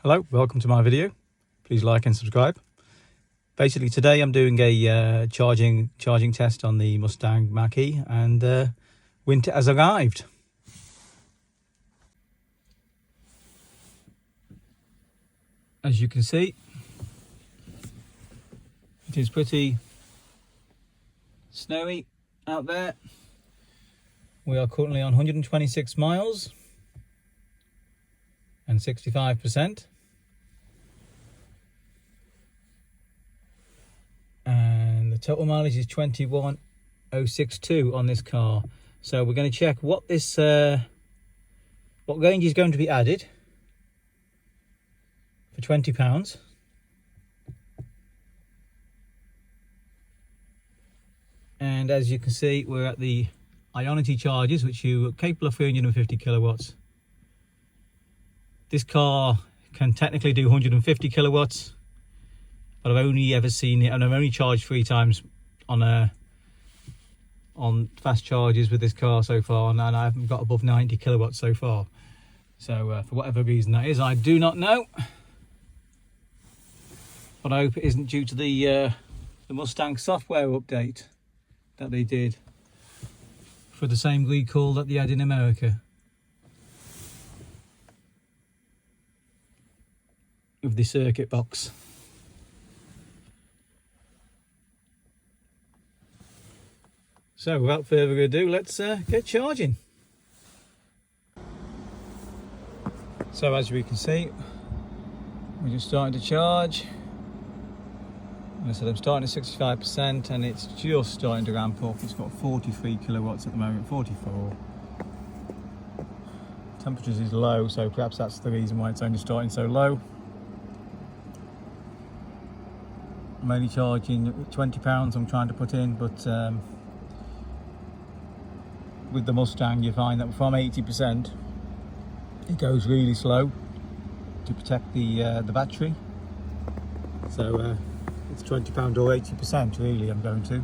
Hello, welcome to my video. Please like and subscribe. Basically today I'm doing a charging test on the Mustang Mach and winter has arrived. As you can see, it is pretty snowy out there. We are currently on 126 miles and 65%. And the total mileage is 21,062 on this car. So we're going to check what this what range is going to be added for £20. And as you can see, we're at the ionity charges, which are capable of 350 kilowatts. This car can technically do 150 kilowatts, but I've only ever seen it, and I've only charged 3 times on fast charges with this car so far, and I haven't got above 90 kilowatts so far. So for whatever reason that is, I do not know, but I hope it isn't due to the Mustang software update that they did for the same recall that they had in America of the circuit box. So without further ado, let's get charging. So as we can see, we're just starting to charge. As I said, I'm starting at 65% and it's just starting to ramp up. It's got 43 kilowatts at the moment, 44. Temperatures is low, so perhaps that's the reason why it's only starting so low. I'm only charging £20 I'm trying to put in, but with the Mustang you find that from 80% it goes really slow to protect the battery. So it's £20 or 80% really I'm going to,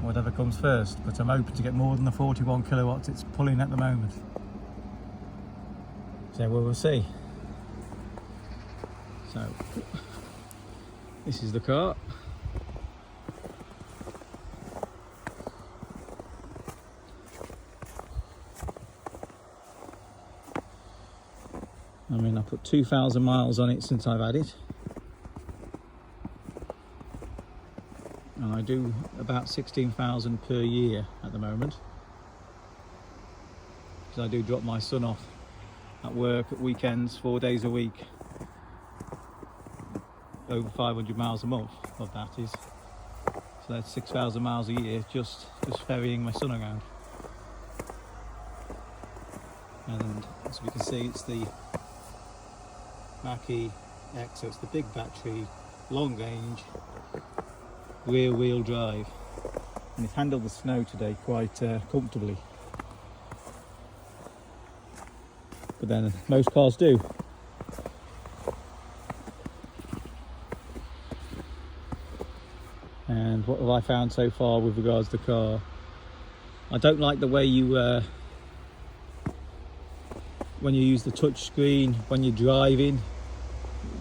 whatever comes first, but I'm hoping to get more than the 41 kilowatts it's pulling at the moment. So we'll see. So this is the car. I mean, I put 2,000 miles on it since I've had it. And I do about 16,000 per year at the moment. Because I do drop my son off at work at weekends, 4 days a week. Over 500 miles a month of that is. So that's 6,000 miles a year just ferrying my son around. And as we can see, it's the Mach X, so it's the big battery, long range, rear wheel drive, and it's handled the snow today quite comfortably. But then most cars do. And what have I found so far with regards to the car? I don't like the way you when you use the touch screen when you're driving.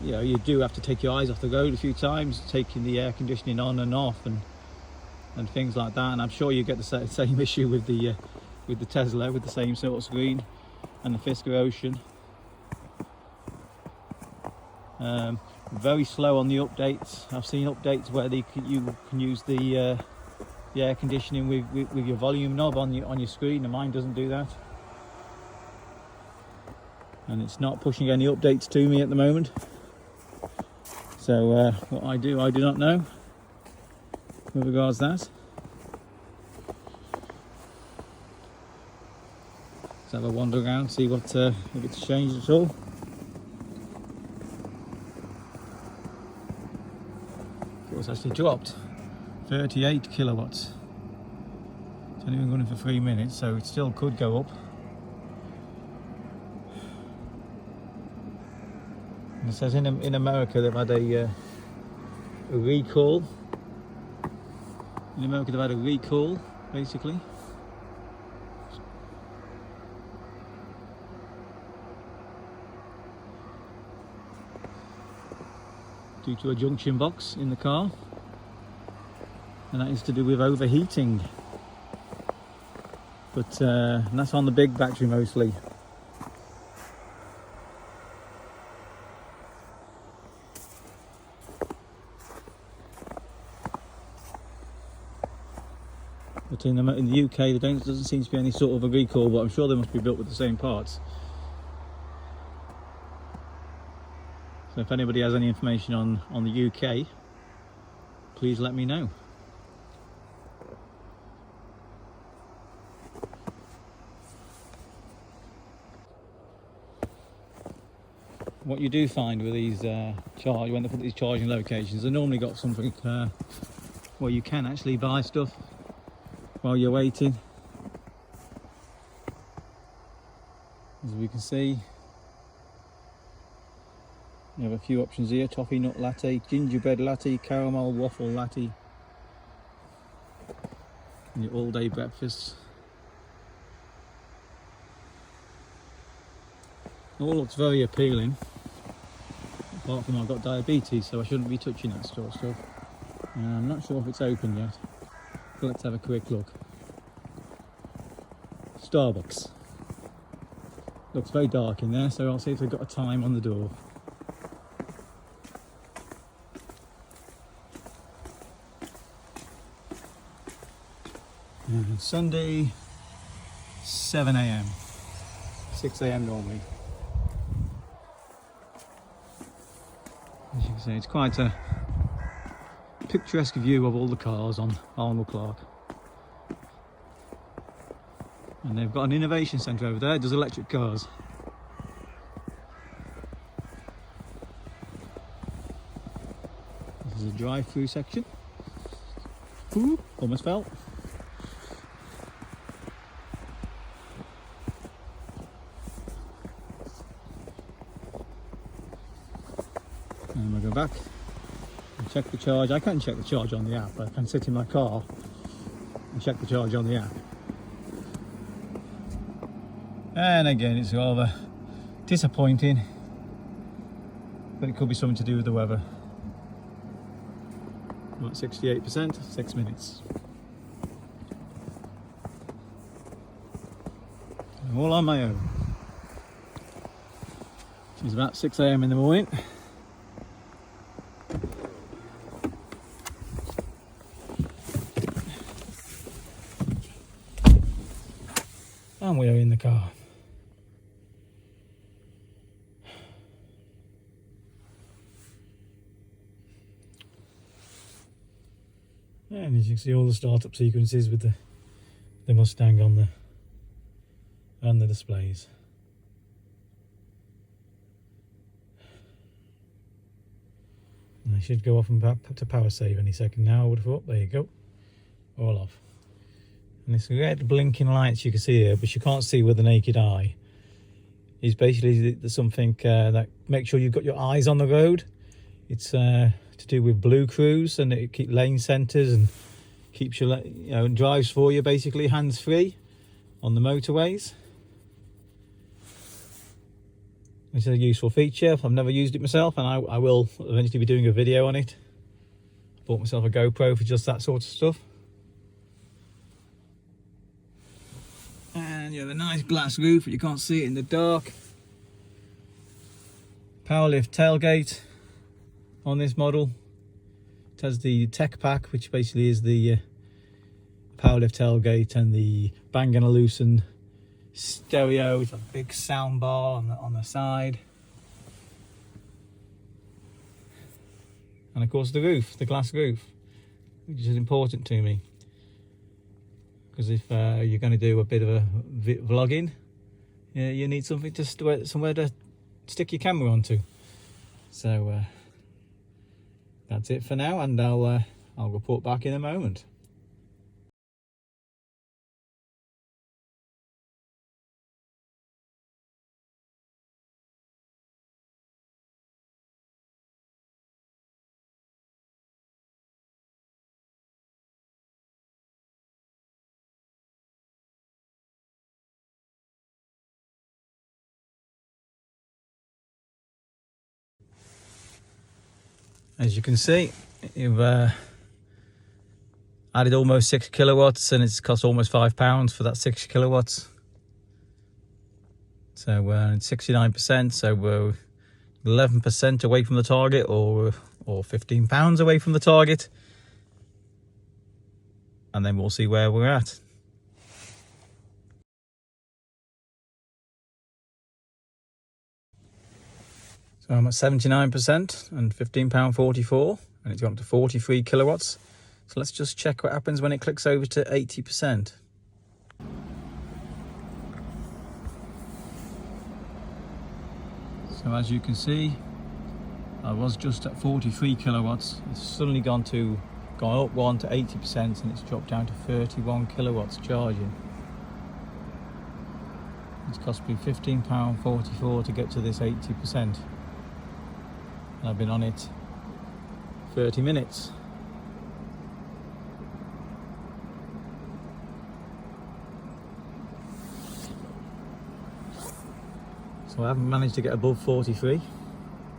You know, you do have to take your eyes off the road a few times, taking the air conditioning on and off and things like that. And I'm sure you get the same issue with the Tesla, with the same sort of screen and the Fisker Ocean. Very slow on the updates. I've seen updates where you can use the air conditioning with your volume knob on your screen, and mine doesn't do that. And it's not pushing any updates to me at the moment. So what I do not know with regards to that. Let's have a wander around, see what if it's changed at all. It's actually dropped 38 kilowatts. It's only been running for 3 minutes, so it still could go up. And it says in America they've had a recall. In America they've had a recall, basically. due to a junction box in the car, and that is to do with overheating. But that's on the big battery mostly. But in the UK, there doesn't seem to be any sort of a recall, but I'm sure they must be built with the same parts. So if anybody has any information on the UK, please let me know. What you do find with these when they put these charging locations, they normally got something where you can actually buy stuff while you're waiting. As we can see, you have a few options here: toffee nut latte, gingerbread latte, caramel waffle latte, and your all-day breakfasts. All looks very appealing, apart from I've got diabetes, so I shouldn't be touching that sort of stuff. I'm not sure if it's open yet, but let's have a quick look. Starbucks. Looks very dark in there, so I'll see if they've got a time on the door. And Sunday, 7 AM, 6 AM normally. As you can see, it's quite a picturesque view of all the cars on Arnold Clark. And they've got an innovation centre over there, it does electric cars. This is a drive-through section. Ooh, almost fell. And we'll go back and check the charge. I can't check the charge on the app. I can sit in my car and check the charge on the app. And again, it's rather disappointing, but it could be something to do with the weather. About 68%, 6 minutes. I'm all on my own. It's about 6 AM in the morning. And we are in the car. And as you can see, all the startup sequences with the Mustang on the displays. And I should go off and to power save any second now, I would have thought. There you go. All off. And this red blinking lights you can see here, but you can't see with the naked eye, is basically something that makes sure you've got your eyes on the road. It's to do with blue cruise, and it keeps lane centres and keeps you, and drives for you basically hands free on the motorways. It's a useful feature. I've never used it myself, and I will eventually be doing a video on it. Bought myself a GoPro for just that sort of stuff. And you have a nice glass roof, but you can't see it in the dark. Power lift tailgate on this model. It has the tech pack, which basically is the power lift tailgate and the Bang & Olufsen stereo with a big sound bar on the side. And of course the roof, the glass roof, which is important to me. Because if you're going to do a bit of a vlogging, you need something somewhere to stick your camera onto. So that's it for now, and I'll report back in a moment. As you can see, you've added almost 6 kilowatts, and it's cost almost £5 for that 6 kilowatts. So we're 69%, so we're 11% away from the target, or £15 away from the target, and then we'll see where we're at. So I'm at 79% and £15.44, and it's gone up to 43 kilowatts. So let's just check what happens when it clicks over to 80%. So as you can see, I was just at 43 kilowatts. It's suddenly gone up one to 80%, and it's dropped down to 31 kilowatts charging. It's cost me £15.44 to get to this 80%. And I've been on it 30 minutes. So I haven't managed to get above 43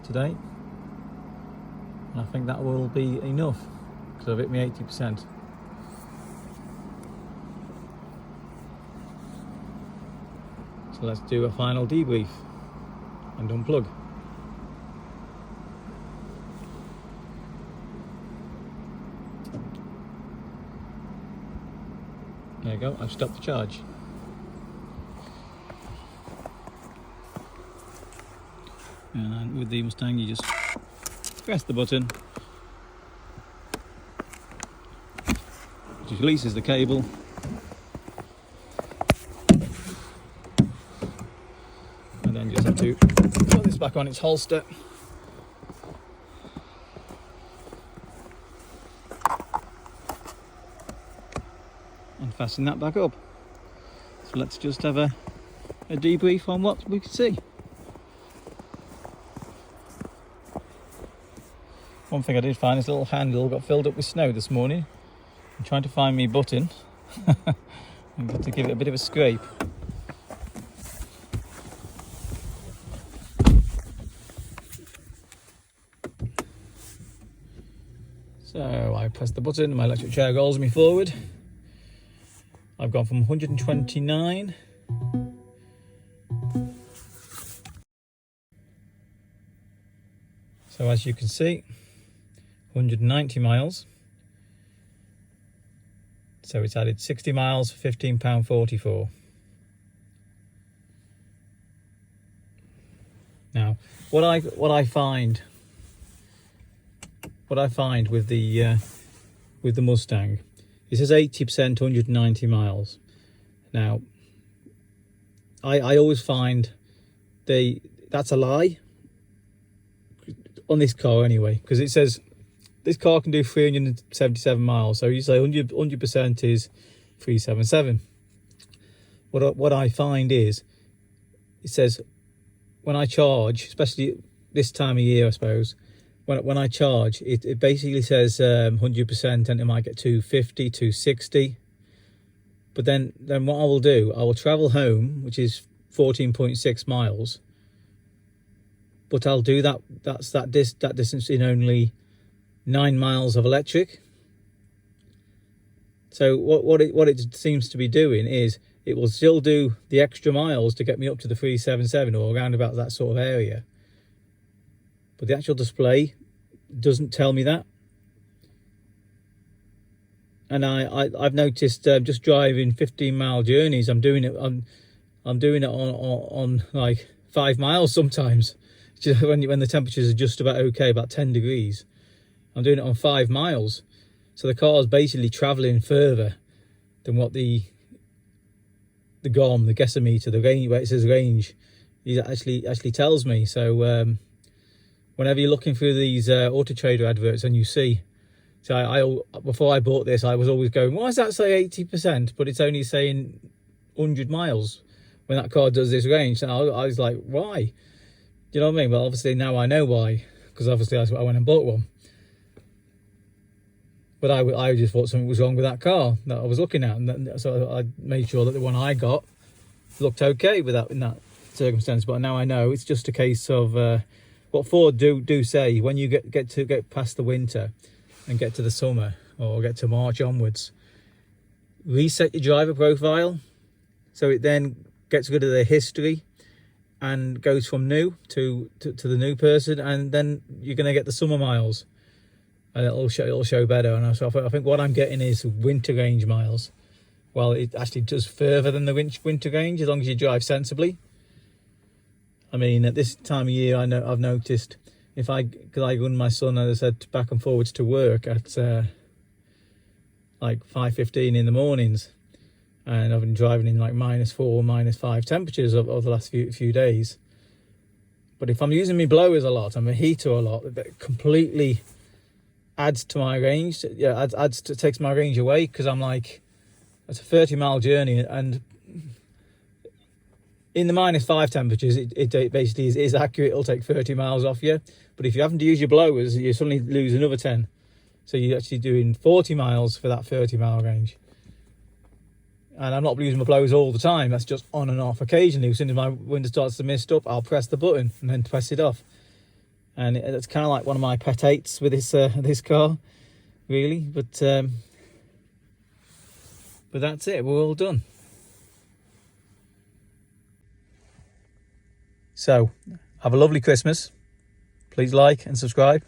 today. And I think that will be enough, because I've hit me 80%. So let's do a final debrief and unplug. There you go, I've stopped the charge. And with the Mustang, you just press the button, which releases the cable, and then you just have to put this back on its holster, and fasten that back up. So let's just have a debrief on what we can see. One thing I did find, this little handle got filled up with snow this morning. I'm trying to find my button. I've got to give it a bit of a scrape. So I press the button, my electric chair rolls me forward. I've gone from 129 so as you can see, 190 miles. So it's added 60 miles for £15.44. Now, what I find with the Mustang, it says 80%, 190 miles. Now, I always find that's a lie on this car anyway, because it says this car can do 377 miles. So you say 100% is 377. What I find is, it says when I charge, especially this time of year, I suppose, when I charge, it basically says 100%, and it might get 250, 260. But then what I will do, I will travel home, which is 14.6 miles. But I'll do that distance in only 9 miles of electric. So what it seems to be doing is, it will still do the extra miles to get me up to the 377 or around about that sort of area. But the actual display doesn't tell me that. And I've noticed just driving 15-mile journeys, I'm doing it on like 5 miles sometimes. Just when the temperatures are just about okay, about 10 degrees. I'm doing it on 5 miles. So the car is basically travelling further than what the GOM, the guessometer, the range, where it says range, it actually tells me. So whenever you're looking through these Auto Trader adverts and you see, so I before I bought this, I was always going, why does that say 80%? But it's only saying 100 miles when that car does this range. And I was like, why? Do you know what I mean? But obviously now I know why, because obviously I went and bought one. But I just thought something was wrong with that car that I was looking at, and so I made sure that the one I got looked okay with that in that circumstance. But now I know it's just a case of what Ford do say, when you get past the winter and get to the summer or get to March onwards, reset your driver profile so it then gets rid of the history and goes from new to the new person, and then you're going to get the summer miles, and it'll show better. And so I think what I'm getting is winter range miles. Well, it actually does further than the winter range as long as you drive sensibly. I mean, at this time of year, I've noticed because I run my son, as I said, back and forwards to work at like 5:15 in the mornings, and I've been driving in like -4, -5 temperatures over the last few days. But if I'm using my blowers a lot and my heater a lot, that completely adds to my range. Yeah, takes my range away, because I'm like, it's a 30-mile journey, and in the -5 temperatures, it basically is accurate. It'll take 30 miles off you. But if you haven't to use your blowers, you suddenly lose another 10. So you're actually doing 40 miles for that 30-mile range. And I'm not using my blowers all the time. That's just on and off occasionally. As soon as my window starts to mist up, I'll press the button and then press it off. And it's kind of like one of my pet hates with this car, really. But that's it. We're all done. So, have a lovely Christmas. Please like and subscribe.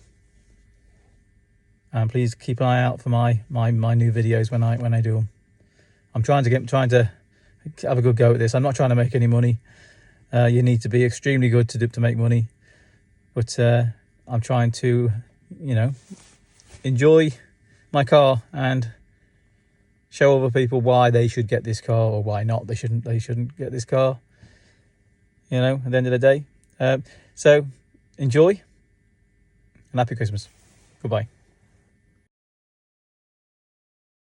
And please keep an eye out for my new videos when I do them. I'm trying to have a good go at this. I'm not trying to make any money. You need to be extremely good to make money. But I'm trying to, enjoy my car and show other people why they should get this car, or why not. They shouldn't get this car. At the end of the day. So enjoy, and happy Christmas. Goodbye.